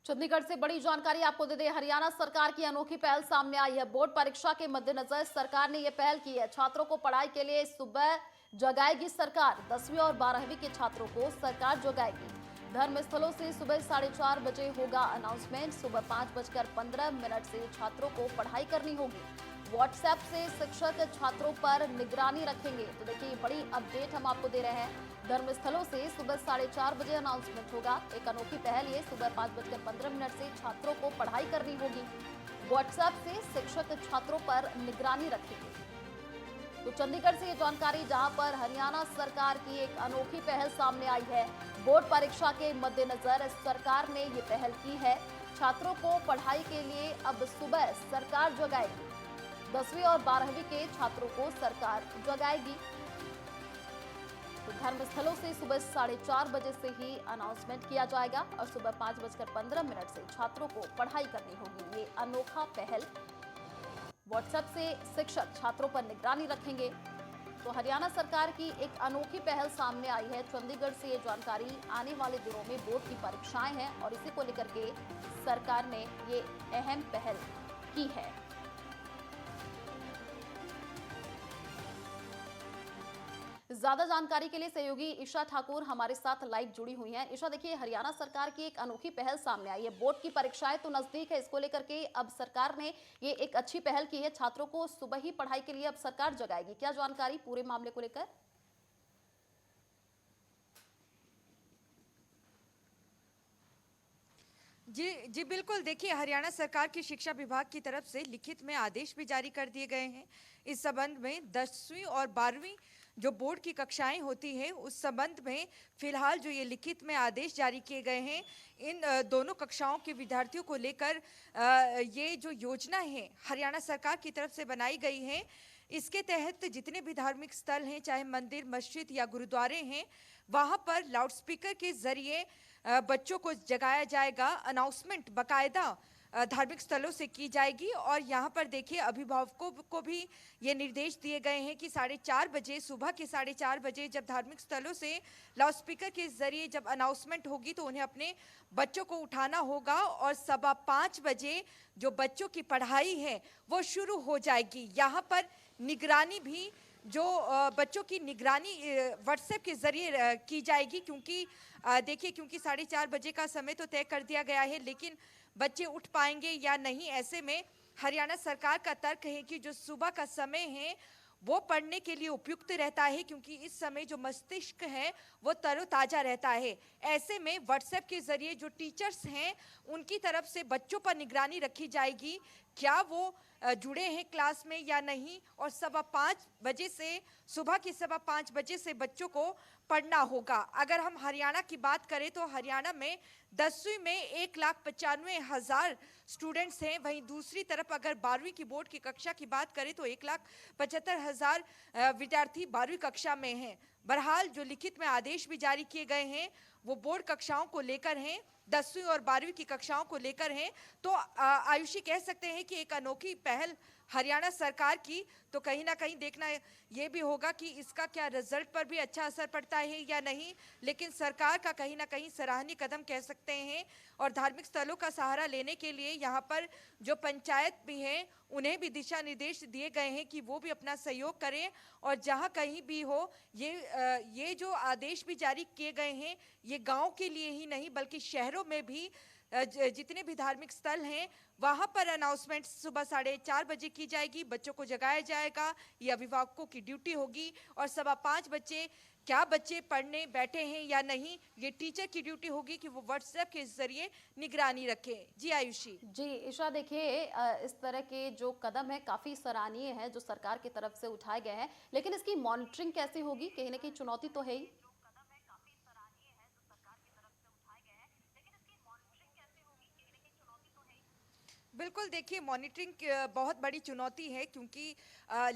चंडीगढ़ से बड़ी जानकारी आपको दे दें। हरियाणा सरकार की अनोखी पहल सामने आई है। बोर्ड परीक्षा के मद्देनजर सरकार ने यह पहल की है। छात्रों को पढ़ाई के लिए सुबह जगाएगी सरकार। 10वीं और 12वीं के छात्रों को सरकार जगाएगी। धर्मस्थलों से सुबह 4:30 बजे होगा अनाउंसमेंट। सुबह 5:15 से छात्रों को पढ़ाई करनी होगी। व्हाट्सएप से शिक्षक छात्रों पर निगरानी रखेंगे। तो देखिए, बड़ी अपडेट हम आपको दे रहे हैं। धर्मस्थलों से सुबह 4:30 बजे अनाउंसमेंट होगा। एक अनोखी पहल ये। सुबह 5:15 से छात्रों को पढ़ाई करनी होगी। व्हाट्सएप से शिक्षक छात्रों पर निगरानी रखेंगे। तो चंडीगढ़ से ये जानकारी, जहां पर हरियाणा सरकार की एक अनोखी पहल सामने आई है। बोर्ड परीक्षा के मद्देनजर सरकार ने ये पहल की है। छात्रों को पढ़ाई के लिए अब सुबह सरकार जगाएगी। 10वीं और 12वीं के छात्रों को सरकार जगाएगी। तो धर्मस्थलों से सुबह 4:30 बजे से ही अनाउंसमेंट किया जाएगा और सुबह 5:15 से छात्रों को पढ़ाई करनी होगी। ये अनोखा पहल। व्हाट्सएप से शिक्षक छात्रों पर निगरानी रखेंगे। तो हरियाणा सरकार की एक अनोखी पहल सामने आई है। चंडीगढ़ से ये जानकारी। आने वाले दिनों में बोर्ड की परीक्षाएं हैं और इसी को लेकर के सरकार ने ये अहम पहल की है। ज्यादा जानकारी के लिए सहयोगी ईशा ठाकुर हमारे साथ लाइव जुड़ी हुई हैं। ईशा, देखिए, हरियाणा सरकार की एक अनोखी पहल सामने आई है। बोर्ड की परीक्षाएं तो नजदीक है, इसको लेकर के अब सरकार ने ये एक अच्छी पहल की है। छात्रों को सुबह ही पढ़ाई के लिए अब सरकार जगाएगी। क्या जानकारी पूरे मामले को लेकर? जी जी बिल्कुल। देखिए, हरियाणा सरकार की शिक्षा विभाग की तरफ से लिखित में आदेश भी जारी कर दिए गए हैं। इस संबंध में 10वीं और 12वीं जो बोर्ड की कक्षाएं होती हैं, उस संबंध में फिलहाल जो ये लिखित में आदेश जारी किए गए हैं, इन दोनों कक्षाओं के विद्यार्थियों को लेकर ये जो योजना है हरियाणा सरकार की तरफ से बनाई गई है। इसके तहत जितने भी धार्मिक स्थल हैं, चाहे मंदिर, मस्जिद या गुरुद्वारे हैं, वहाँ पर लाउडस्पीकर के जरिए बच्चों को जगाया जाएगा। अनाउंसमेंट बाकायदा धार्मिक स्थलों से की जाएगी। और यहाँ पर देखिए, अभिभावकों को भी ये निर्देश दिए गए हैं कि 4:30 बजे, सुबह के 4:30 बजे जब धार्मिक स्थलों से लाउडस्पीकर के जरिए जब अनाउंसमेंट होगी तो उन्हें अपने बच्चों को उठाना होगा और 5:15 बजे जो बच्चों की पढ़ाई है वो शुरू हो जाएगी। यहाँ पर निगरानी भी जो बच्चों की निगरानी व्हाट्सएप के जरिए की जाएगी। क्योंकि देखिए, क्योंकि 4:30 बजे का समय तो तय कर दिया गया है, लेकिन बच्चे उठ पाएंगे या नहीं, ऐसे में हरियाणा सरकार का तर्क है कि जो सुबह का समय है वो पढ़ने के लिए उपयुक्त रहता है, क्योंकि इस समय जो मस्तिष्क है वो तरोताजा रहता है। ऐसे में व्हाट्सएप के जरिए जो टीचर्स हैं उनकी तरफ से बच्चों पर निगरानी रखी जाएगी, क्या वो जुड़े हैं क्लास में या नहीं। और 5:15 बजे से, सुबह के 5:15 बजे से बच्चों को पढ़ना होगा। अगर हम हरियाणा की बात करें तो हरियाणा में 10वीं में 1,95,000 स्टूडेंट्स हैं। वहीं दूसरी तरफ अगर 12वीं की बोर्ड की कक्षा की बात करें तो 1,75,000 विद्यार्थी 12वीं कक्षा में हैं। बहरहाल जो लिखित में आदेश भी जारी किए गए हैं वो बोर्ड कक्षाओं को लेकर हैं, 10वीं और 12वीं की कक्षाओं को लेकर हैं। तो आयुषी, कह सकते हैं कि एक अनोखी पहल हरियाणा सरकार की। तो कहीं ना कहीं देखना ये भी होगा कि इसका क्या रिजल्ट पर भी अच्छा असर पड़ता है या नहीं, लेकिन सरकार का कहीं ना कहीं सराहनीय कदम कह सकते हैं। और धार्मिक स्थलों का सहारा लेने के लिए यहाँ पर जो पंचायत भी हैं उन्हें भी दिशा निर्देश दिए गए हैं कि वो भी अपना सहयोग करें। और जहाँ कहीं भी हो, ये जो आदेश भी जारी किए गए हैं, ये गांव के लिए ही नहीं बल्कि शहरों में भी जितने भी धार्मिक स्थल हैं वहां पर अनाउंसमेंट सुबह 4:30 बजे की जाएगी। बच्चों को जगाया जाएगा, ये अभिभावकों की ड्यूटी होगी। और 5:15 बजे क्या बच्चे पढ़ने बैठे हैं या नहीं, ये टीचर की ड्यूटी होगी कि वो व्हाट्सएप के जरिए निगरानी रखें। जी आयुषी। जी ईशा, देखिए, इस तरह के जो कदम है काफी सराहनीय है जो सरकार की तरफ से उठाए गए हैं, लेकिन इसकी मॉनिटरिंग कैसे होगी? कहीं ना कहीं चुनौती तो है ही। बिल्कुल देखिए, मॉनिटरिंग बहुत बड़ी चुनौती है क्योंकि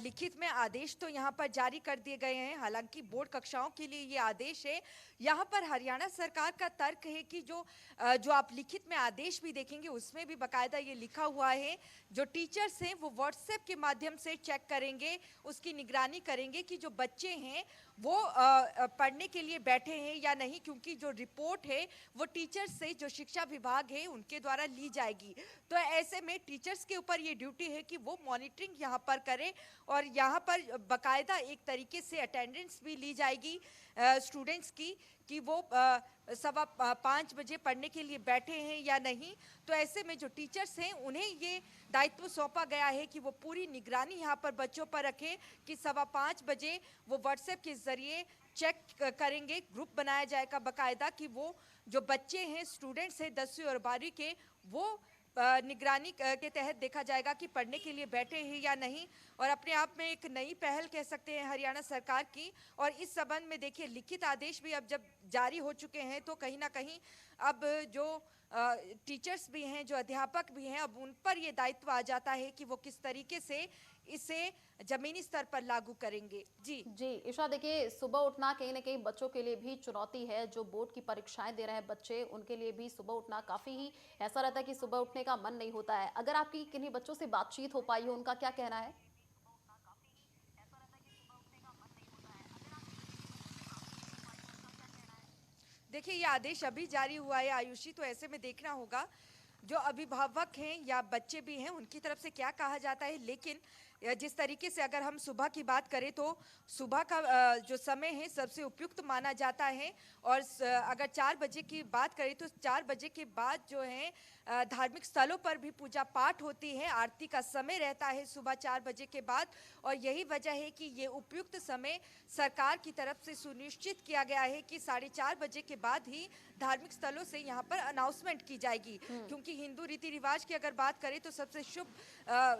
लिखित में आदेश तो यहाँ पर जारी कर दिए गए हैं। हालांकि बोर्ड कक्षाओं के लिए ये आदेश है। यहाँ पर हरियाणा सरकार का तर्क है कि जो आप लिखित में आदेश भी देखेंगे उसमें भी बाकायदा ये लिखा हुआ है, जो टीचर्स हैं वो व्हाट्सएप के माध्यम से चेक करेंगे, उसकी निगरानी करेंगे कि जो बच्चे हैं वो पढ़ने के लिए बैठे हैं या नहीं, क्योंकि जो रिपोर्ट है वो टीचर्स से, जो शिक्षा विभाग है उनके द्वारा ली जाएगी। तो ऐसे में टीचर्स के ऊपर ये ड्यूटी है कि वो मॉनिटरिंग यहाँ पर करें और यहाँ पर बाकायदा एक तरीके से अटेंडेंस भी ली जाएगी स्टूडेंट्स की कि वो 5:15 बजे पढ़ने के लिए बैठे हैं या नहीं। तो ऐसे में जो टीचर्स हैं उन्हें ये दायित्व सौंपा गया है कि वो पूरी निगरानी यहाँ पर बच्चों पर रखें कि 5:15 बजे वो व्हाट्सएप के जरिए चेक करेंगे, ग्रुप बनाया जाएगा बाकायदा कि वो जो बच्चे हैं, स्टूडेंट्स हैं 10वीं और 12वीं के, वो निगरानी के तहत देखा जाएगा कि पढ़ने के लिए बैठे हैं या नहीं। और अपने आप में एक नई पहल कह सकते हैं हरियाणा सरकार की। और इस संबंध में देखिए, लिखित आदेश भी अब जब जारी हो चुके हैं तो कहीं ना कहीं अब जो टीचर्स भी हैं, जो अध्यापक भी हैं, अब उन पर ये दायित्व आ जाता है कि वो किस तरीके से इसे जमीनी स्तर पर लागू करेंगे। जी ईशा, देखिए सुबह उठना कहीं ना कहीं बच्चों के लिए भी चुनौती है। जो बोर्ड की परीक्षाएं दे रहे हैं बच्चे, उनके लिए भी सुबह उठना काफी ही ऐसा रहता है कि सुबह उठने का मन नहीं होता है। अगर आपकी किन्हीं बच्चों से बातचीत हो पाई हो, उनका क्या कहना है? देखिए, ये आदेश अभी जारी हुआ है आयुषी, तो ऐसे में देखना होगा जो अभिभावक हैं या बच्चे भी हैं उनकी तरफ से क्या कहा जाता है। लेकिन जिस तरीके से अगर हम सुबह की बात करें तो सुबह का जो समय है सबसे उपयुक्त माना जाता है। और अगर 4 बजे की बात करें तो 4 बजे के बाद जो है धार्मिक स्थलों पर भी पूजा पाठ होती है, आरती का समय रहता है सुबह 4 बजे के बाद। और यही वजह है कि ये उपयुक्त समय सरकार की तरफ से सुनिश्चित किया गया है कि 4:30 बजे के बाद ही धार्मिक स्थलों से यहाँ पर अनाउंसमेंट की जाएगी। क्योंकि हिंदू रीति रिवाज की अगर बात करें तो सबसे शुभ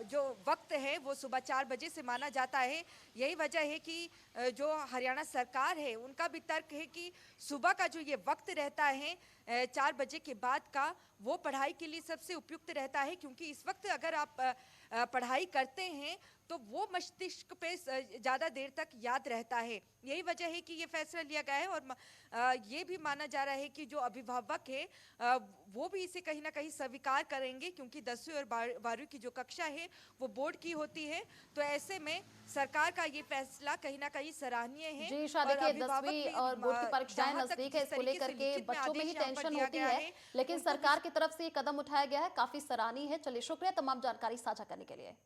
जो वक्त है वो सुबह 4 बजे से माना जाता है। यही वजह है कि जो हरियाणा सरकार है उनका भी तर्क है कि सुबह का जो ये वक्त रहता है 4 बजे के बाद का, वो पढ़ाई के लिए सबसे उपयुक्त रहता है। क्योंकि इस वक्त अगर आप पढ़ाई करते हैं तो वो मस्तिष्क पे ज़्यादा देर तक याद रहता है। यही वजह है कि ये फैसला लिया गया है। और ये भी माना जा रहा है कि जो अभिभावक है वो भी इसे कहीं ना कहीं स्वीकार करेंगे, क्योंकि 10वीं और 12वीं की जो कक्षा है वो बोर्ड की होती है। तो ऐसे में सरकार का ये फैसला कहीं ना कहीं सराहनीय है। जी ईशा, देखिए 10वीं और बोर्ड की परीक्षाएं नजदीक है, इसको लेकर के बच्चों में ही टेंशन होती है, लेकिन सरकार की तरफ से ये कदम उठाया गया है, काफी सराहनीय है। चलिए, शुक्रिया तमाम जानकारी साझा करने के लिए।